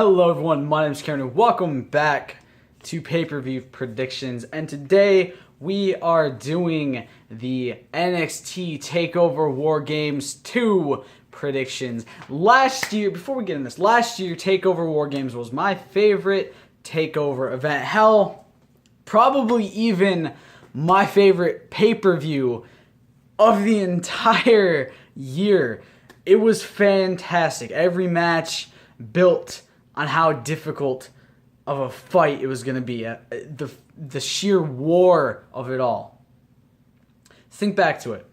Hello everyone, my name is Karen and welcome back to Pay-Per-View Predictions, and today we are doing the NXT Takeover War Games 2 predictions. Last year, before we get in this, Takeover War Games was my favorite Takeover event. Hell, probably even my favorite pay-per-view of the entire year. It was fantastic. Every match built on how difficult of a fight it was going to be. The sheer war of it all. Think back to it.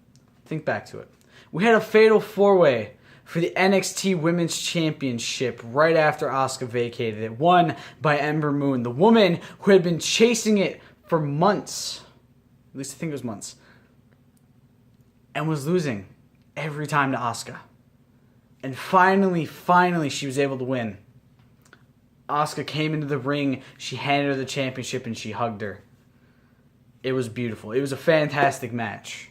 We had a fatal four-way for the NXT Women's Championship right after Asuka vacated it, won by Ember Moon, the woman who had been chasing it for months. At least I think it was months. And was losing every time to Asuka. And finally, she was able to win. Asuka came into the ring, she handed her the championship, and she hugged her. It was beautiful. It was a fantastic match.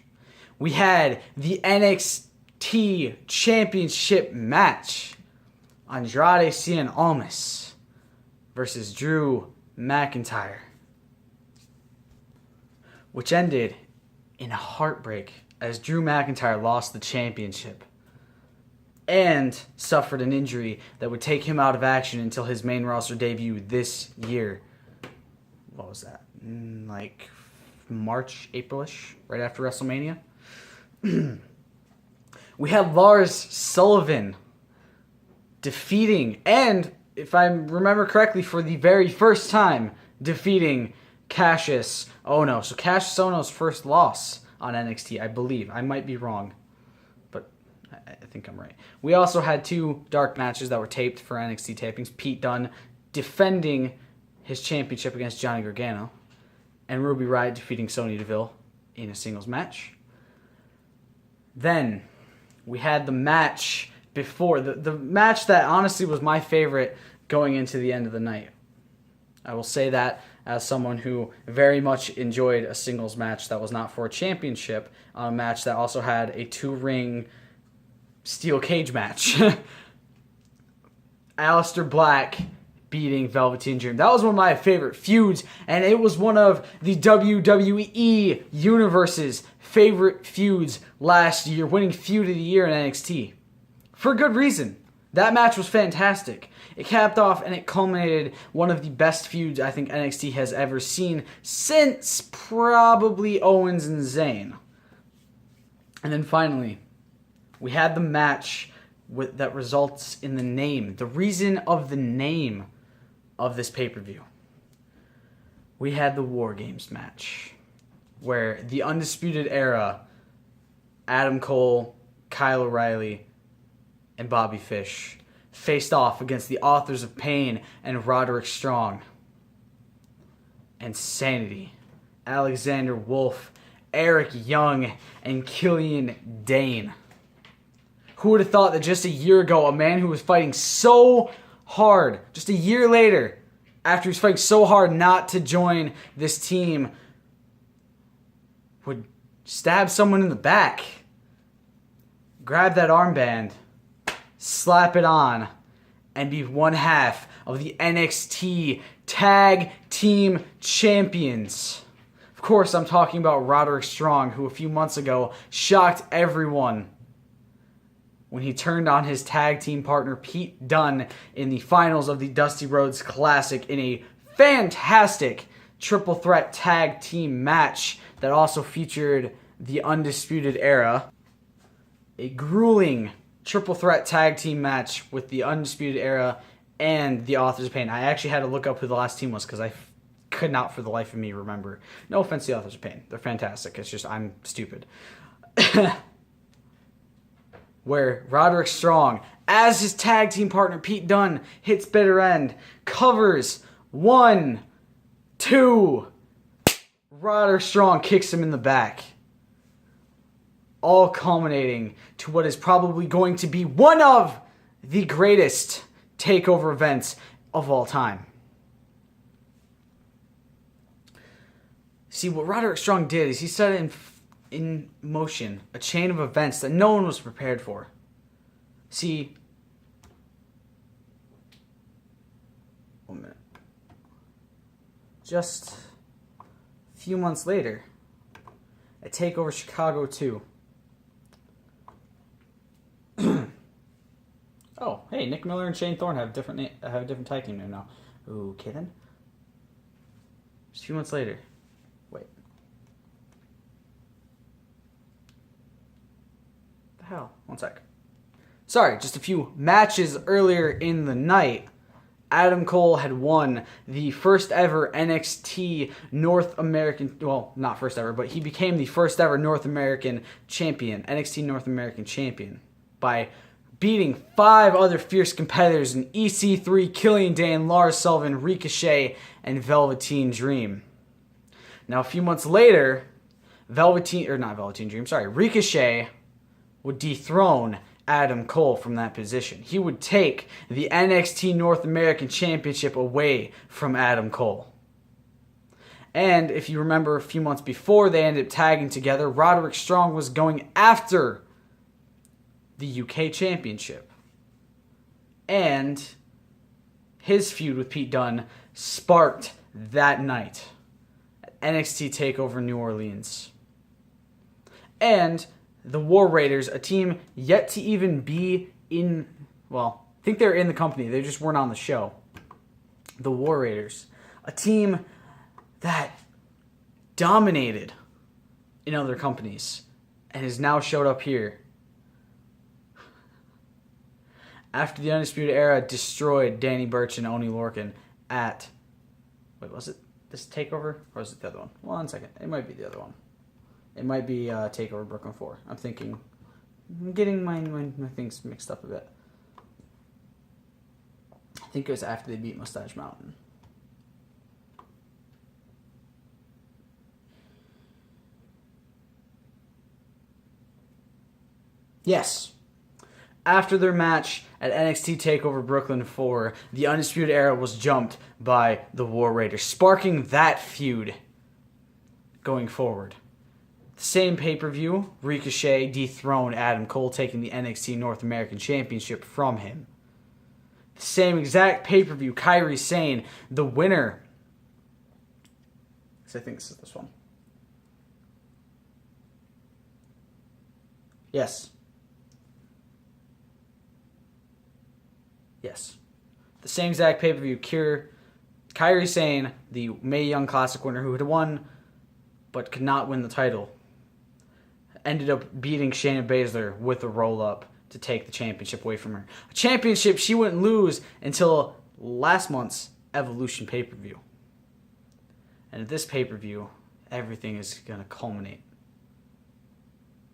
We had the NXT Championship match. Andrade Cien Almas versus Drew McIntyre. Which ended in a heartbreak as Drew McIntyre lost the championship and suffered an injury that would take him out of action until his main roster debut this year. What was that? Like March, April-ish, right after WrestleMania. We had Lars Sullivan defeating, and if I remember correctly, for the very first time, defeating Cassius Ohno. So Cassius Ohno's first loss on NXT, I believe. I might be wrong, but I think I'm right. We also had two dark matches that were taped for NXT tapings. Pete Dunne defending his championship against Johnny Gargano, and Ruby Riott defeating Sonya Deville in a singles match. Then we had the match before, the match that honestly was my favorite going into the end of the night. I will say that as someone who very much enjoyed a singles match that was not for a championship, a match that also had a 2-ring steel cage match. Aleister Black beating Velveteen Dream. That was one of my favorite feuds, and it was one of the WWE Universe's favorite feuds last year, winning Feud of the Year in NXT. For good reason. That match was fantastic. It capped off and it culminated one of the best feuds I think NXT has ever seen since probably Owens and Zayn. And then finally, we had the match that results in the name, the reason of the name of this pay-per-view. We had the War Games match, where the Undisputed Era, Adam Cole, Kyle O'Reilly, and Bobby Fish faced off against the Authors of Pain and Roderick Strong. And Sanity, Alexander Wolf, Eric Young, and Killian Dane. Who would have thought that just a year ago, a man who was fighting so hard, just a year later, after he was fighting so hard not to join this team, would stab someone in the back, grab that armband, slap it on, and be one half of the NXT Tag Team Champions. Of course, I'm talking about Roderick Strong, who a few months ago shocked everyone when he turned on his tag team partner Pete Dunne in the finals of the Dusty Rhodes Classic in a fantastic triple threat tag team match that also featured the Undisputed Era. A grueling triple threat tag team match with the Undisputed Era and the Authors of Pain. I actually had to look up who the last team was because I could not for the life of me remember. No offense to the Authors of Pain. They're fantastic. It's just I'm stupid. Where Roderick Strong, as his tag team partner Pete Dunne, hits bitter end, covers 1, 2. Roderick Strong kicks him in the back. All culminating to what is probably going to be one of the greatest takeover events of all time. See, what Roderick Strong did is he set in motion a chain of events that no one was prepared for. See, just a few months later at Takeover Chicago 2. Oh, hey, Nick Miller and Shane Thorne have a different tag team name now. Okay then. Just a few months later. Wait. The hell? One sec. Sorry, just a few matches earlier in the night. Adam Cole had won the first ever NXT North American, well, not first ever, but he became the first ever North American champion, NXT North American champion, by beating 5 other fierce competitors in EC3, Killian Dane, Lars Sullivan, Ricochet, and Velveteen Dream. Now, a few months later, Ricochet would dethrone Adam Cole from that position. He would take the NXT North American Championship away from Adam Cole. And if you remember, a few months before they ended up tagging together, Roderick Strong was going after the UK Championship. And his feud with Pete Dunne sparked that night at NXT TakeOver New Orleans. And the War Raiders, a team yet to even be in, well, I think they're in the company. They just weren't on the show. The War Raiders, a team that dominated in other companies and has now showed up here after the Undisputed Era destroyed Danny Burch and Oney Lorcan at, wait, was it this TakeOver? Or was it the other one? 1 second. It might be the other one. It might be TakeOver Brooklyn 4. I'm getting my things mixed up a bit. I think it was after they beat Mustache Mountain. Yes. After their match at NXT TakeOver Brooklyn 4, the Undisputed Era was jumped by the War Raiders, sparking that feud going forward. The same pay-per-view, Ricochet dethroned Adam Cole, taking the NXT North American Championship from him. The same exact pay-per-view, Kairi Sane, the winner. I think this is this one. Yes. Yes. The same exact pay-per-view, Kairi Sane, the Mae Young Classic winner who had won but could not win the title, ended up beating Shayna Baszler with a roll-up to take the championship away from her. A championship she wouldn't lose until last month's Evolution pay-per-view. And at this pay-per-view, everything is going to culminate.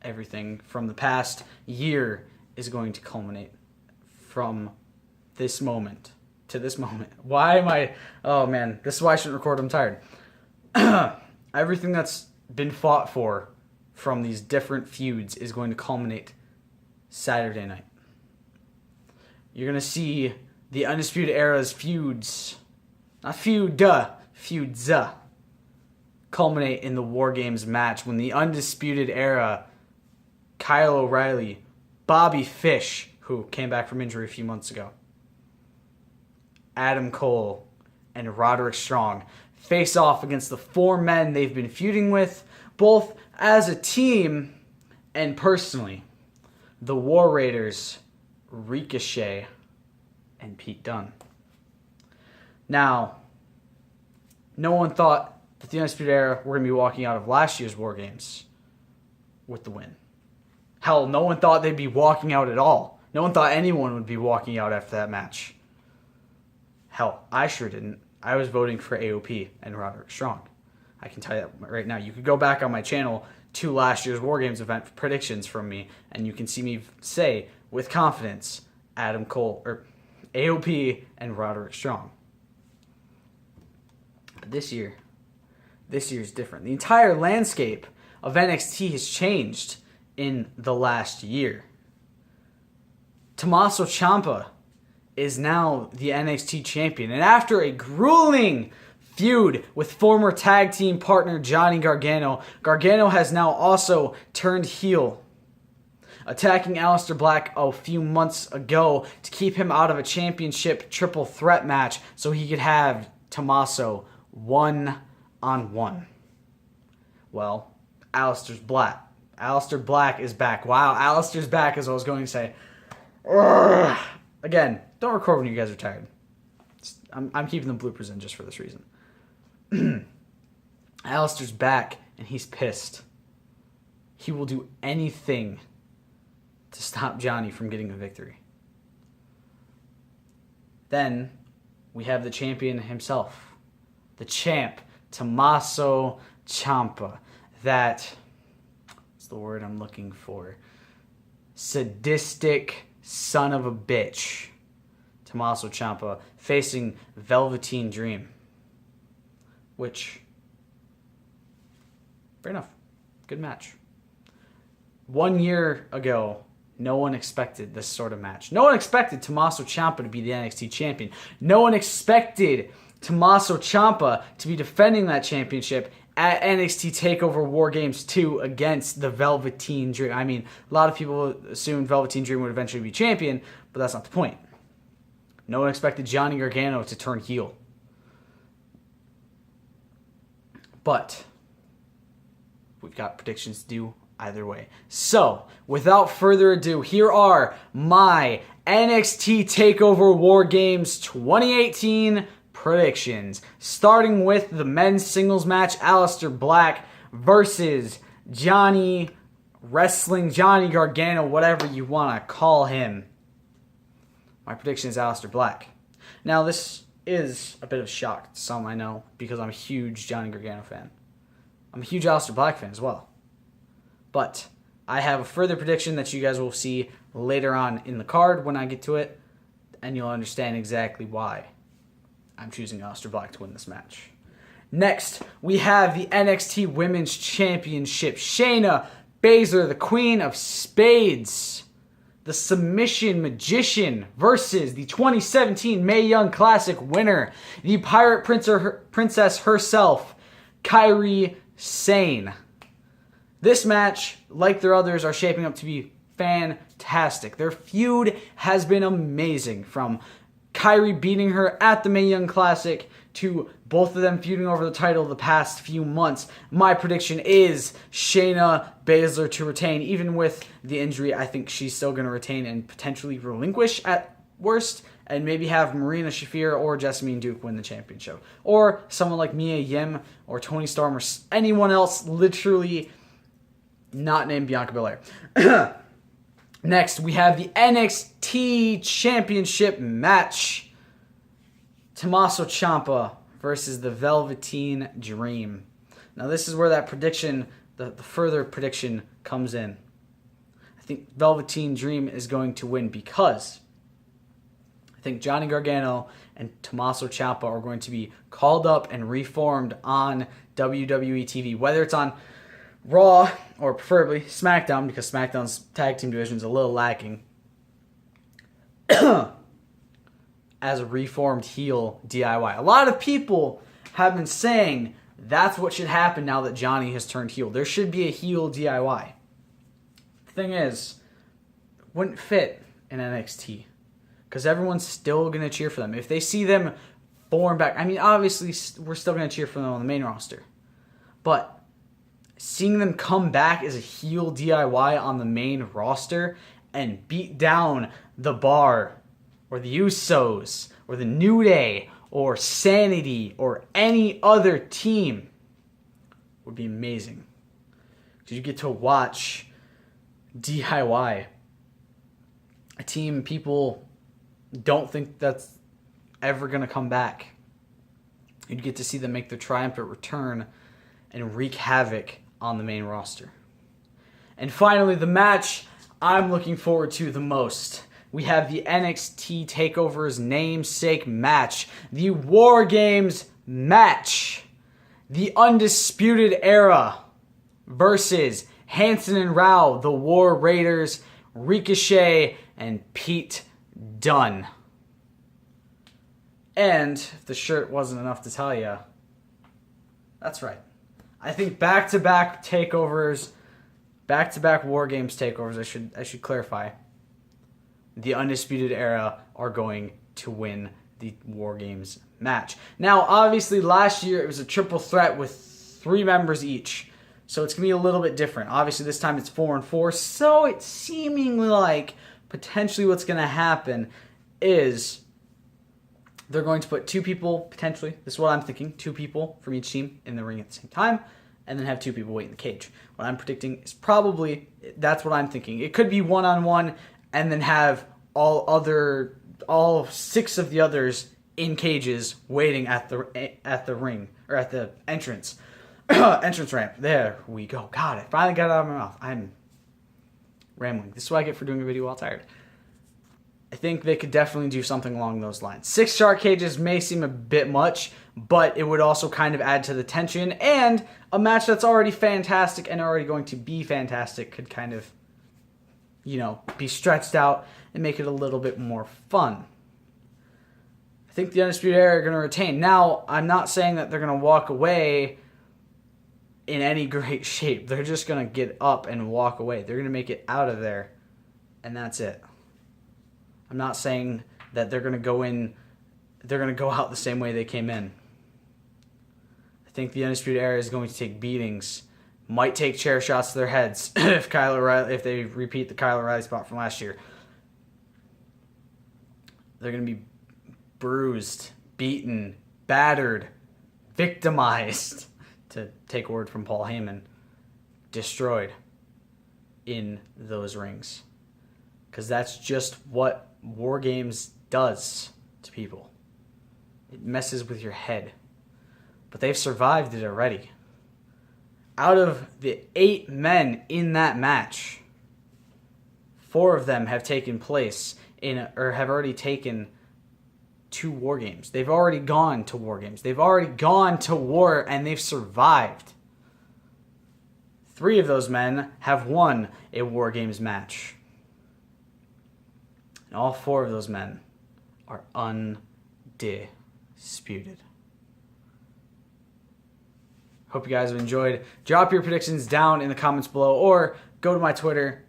Everything from the past year is going to culminate from this moment to this moment. Why am I... Oh, man. This is why I shouldn't record. I'm tired. Everything that's been fought for from these different feuds is going to culminate Saturday night. You're going to see the Undisputed Era's feuds, not feuds, culminate in the War Games match when the Undisputed Era, Kyle O'Reilly, Bobby Fish, who came back from injury a few months ago, Adam Cole, and Roderick Strong face off against the 4 men they've been feuding with, both as a team and personally. The War Raiders, Ricochet, and Pete Dunne. Now, no one thought that the Undisputed Era were going to be walking out of last year's War Games with the win. Hell, no one thought they'd be walking out at all. No one thought anyone would be walking out after that match. Hell, I sure didn't. I was voting for AOP and Roderick Strong. I can tell you that right now. You could go back on my channel to last year's War Games event predictions from me, and you can see me say with confidence Adam Cole or AOP and Roderick Strong. But this year is different. The entire landscape of NXT has changed in the last year. Tommaso Ciampa is now the NXT champion, and after a grueling feud with former tag team partner Johnny Gargano, Gargano has now also turned heel, attacking Aleister Black a few months ago to keep him out of a championship triple threat match so he could have Tommaso 1-on-1. Well, Aleister's Black. Aleister Black is back. Wow, Aleister's back is what I was going to say. Urgh. Again, don't record when you guys are tired. I'm keeping the bloopers in just for this reason. Aleister's back, and he's pissed. He will do anything to stop Johnny from getting a victory. Then we have the champion himself, the champ, Tommaso Ciampa. What's the word I'm looking for? Sadistic son of a bitch. Tommaso Ciampa facing Velveteen Dream. Which, fair enough. Good match. 1 year ago, no one expected this sort of match. No one expected Tommaso Ciampa to be the NXT champion. No one expected Tommaso Ciampa to be defending that championship at NXT Takeover War Games 2 against the Velveteen Dream. I mean, a lot of people assumed Velveteen Dream would eventually be champion, but that's not the point. No one expected Johnny Gargano to turn heel. But we've got predictions to do either way. So, without further ado, here are my NXT TakeOver War Games 2018 predictions. Starting with the men's singles match, Aleister Black versus Johnny Gargano, whatever you want to call him. My prediction is Aleister Black. Now, this is a bit of a shock to some, I know, because I'm a huge Johnny Gargano fan. I'm a huge Aleister Black fan as well. But I have a further prediction that you guys will see later on in the card when I get to it, and you'll understand exactly why I'm choosing Aleister Black to win this match. Next, we have the NXT Women's Championship. Shayna Baszler, the Queen of Spades, the Submission Magician, versus the 2017 Mae Young Classic winner, the Pirate Princess herself, Kairi Sane. This match, like their others, are shaping up to be fantastic. Their feud has been amazing, from Kairi beating her at the Mae Young Classic to both of them feuding over the title the past few months. My prediction is Shayna Baszler to retain. Even with the injury, I think she's still going to retain and potentially relinquish at worst, and maybe have Marina Shafir or Jessamine Duke win the championship. Or someone like Mia Yim or Toni Storm or anyone else literally not named Bianca Belair. Next, we have the NXT Championship match. Tommaso Ciampa versus the Velveteen Dream. Now, this is where that prediction, the further prediction, comes in. I think Velveteen Dream is going to win because I think Johnny Gargano and Tommaso Ciampa are going to be called up and reformed on WWE TV, whether it's on Raw, or preferably SmackDown, because SmackDown's tag team division is a little lacking, as a reformed heel DIY. A lot of people have been saying that's what should happen now that Johnny has turned heel. There should be a heel DIY. The thing is, it wouldn't fit in NXT, because everyone's still going to cheer for them. If they see them form back, I mean, obviously, we're still going to cheer for them on the main roster, but seeing them come back as a heel DIY on the main roster and beat down the Bar or the Usos or the New Day or Sanity or any other team would be amazing. Because you get to watch DIY, a team people don't think that's ever going to come back. You'd get to see them make their triumphant return and wreak havoc on the main roster. And finally, the match I'm looking forward to the most. We have the NXT TakeOver's namesake match, the War Games match. The Undisputed Era versus Hanson and Rao, the War Raiders, Ricochet, and Pete Dunne. And if the shirt wasn't enough to tell you, that's right. I think back-to-back takeovers, back-to-back War Games takeovers, I should clarify, the Undisputed Era are going to win the War Games match. Now, obviously, last year it was a triple threat with 3 members each. So it's going to be a little bit different. Obviously, this time it's 4-4. So it's seeming like potentially what's going to happen is they're going to put 2 people, potentially, this is what I'm thinking, 2 people from each team in the ring at the same time, and then have 2 people wait in the cage. What I'm predicting is probably, that's what I'm thinking. It could be 1-on-1, and then have all 6 of the others in cages waiting at the ring, or at the entrance. Entrance ramp. There we go. God, I finally got it out of my mouth. I'm rambling. This is what I get for doing a video while tired. I think they could definitely do something along those lines. 6 shark cages may seem a bit much, but it would also kind of add to the tension, and a match that's already fantastic and already going to be fantastic could kind of, be stretched out and make it a little bit more fun. I think the Undisputed Era are going to retain. Now, I'm not saying that they're going to walk away in any great shape. They're just going to get up and walk away. They're going to make it out of there, and that's it. I'm not saying that they're going to go out the same way they came in. I think the Undisputed Era is going to take beatings, might take chair shots to their heads if they repeat the Kyle O'Reilly spot from last year. They're going to be bruised, beaten, battered, victimized, to take a word from Paul Heyman, destroyed in those rings. Because that's just what War Games does to people. It messes with your head. But they've survived it already. Out of the 8 men in that match, 4 of them have taken place or have already taken to War Games. They've already gone to War Games. They've already gone to war, and they've survived. 3 of those men have won a War Games match. And all 4 of those men are undisputed. Hope you guys have enjoyed. Drop your predictions down in the comments below, or go to my Twitter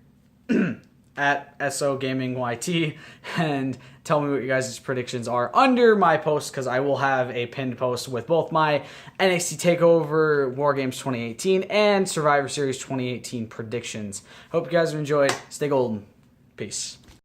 at SOGamingYT and tell me what you guys' predictions are under my post, because I will have a pinned post with both my NXT TakeOver War Games 2018 and Survivor Series 2018 predictions. Hope you guys have enjoyed. Stay golden. Peace.